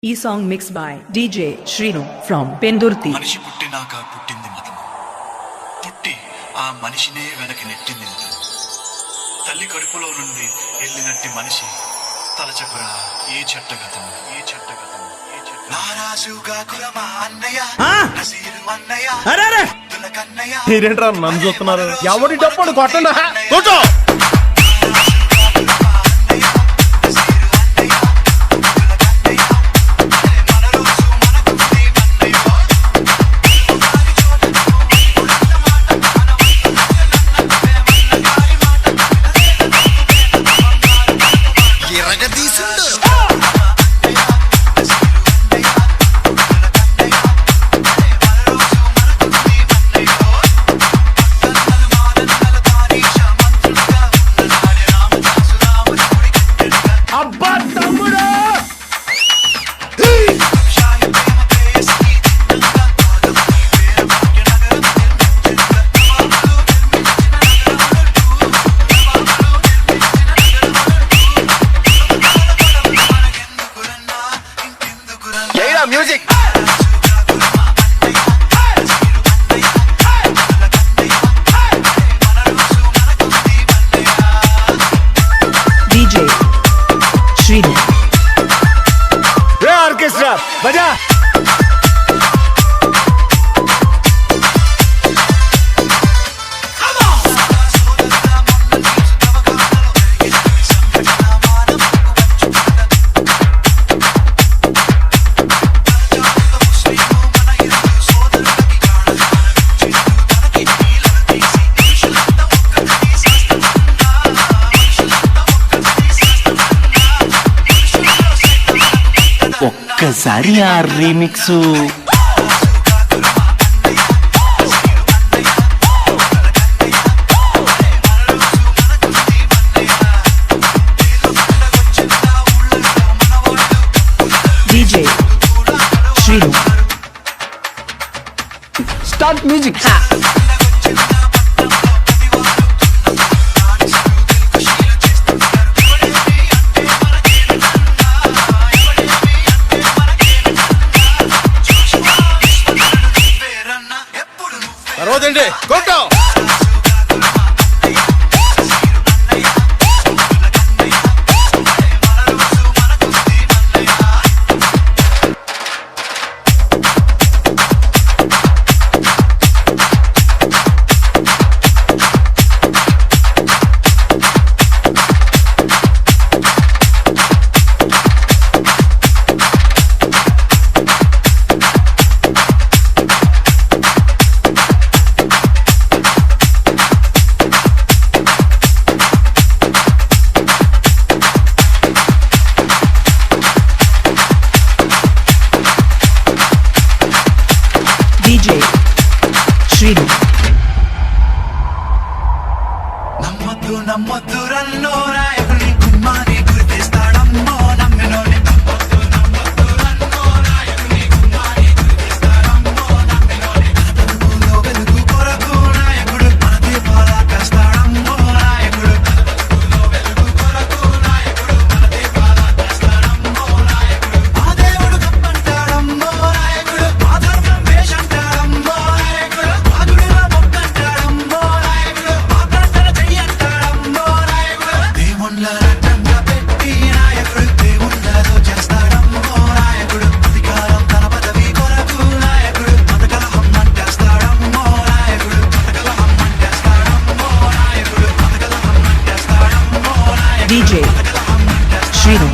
ఈ song mix by DJ Srinu from Pendurthi. మనిషి పుట్టినాక పుట్టింది మతం, పుట్టి ఆ మనిషినే వెనక్కి నెట్టింది మతం. తల్లి కడుపులో నుండి వెళ్ళినట్టి మనిషి తలచకురా ఏ చట్టగతం, ఏ చట్టగతం, ఏ చట్ట. నారాజుగా కురమా అన్నయ్య, నసీరు అన్నయ్య, అబ్దుల కన్నయ్య. మీరేంట్రా నన్ను చూస్తున్నారు? ఎవడి డప్పుడు కొట్టండి, కూర్చో. Music. DJ Shrinu. Hey orchestra, baja. ఒక్కసారి ఆ remix DJ Shrinu. Start music. రోజండి కొట్టు. DJ Shrinu. నమ్మద్దు నమ్మద్దు రన్నో రాయకుని గుమ్మాని గుర్తిస్తాడమ్మో నమ్మినోని. నమ్మద్దు నమ్మద్దు రన్నో రాయకుని గుమ్మాని గుర్తిస్తాడమ్మో నమ్మినోని. కనపడుకులో వెలుగు కొరకు నాయకుడు మన దీపాల కాస్తాడమ్మో నాయకుడు. కనపడుకులో వెలుగు కొరకు నాయకుడు మన దీపాల కాస్తాడమ్మో నాయకుడు. ఆ దేవుడు తప్పంటాడమ్మో నాయకుడు, ఆ ధర్మం వేషంటాడమ్మో నాయకుడు, ఆ గుడిలో మొక్కంటాడమ్మో నాయకుడు, ఆ ప్రార్థన చెయ్యంటాడమ్మో నాయకుడు. దేవుళ్ళ రట్టంగా పెట్టి నాయకుడు దేవుళ్ళలో చేస్తాడమ్మో నాయకుడు. అధికారం తన పదవి కొరకు నాయకుడు మతకలహం అంటేస్తాడమ్మో నాయకుడు. మతకలహం అంటేస్తాడమ్మో నాయకుడు. మతకలహం అంటేస్తాడమ్మో నాయకుడు. DJ Shrinu.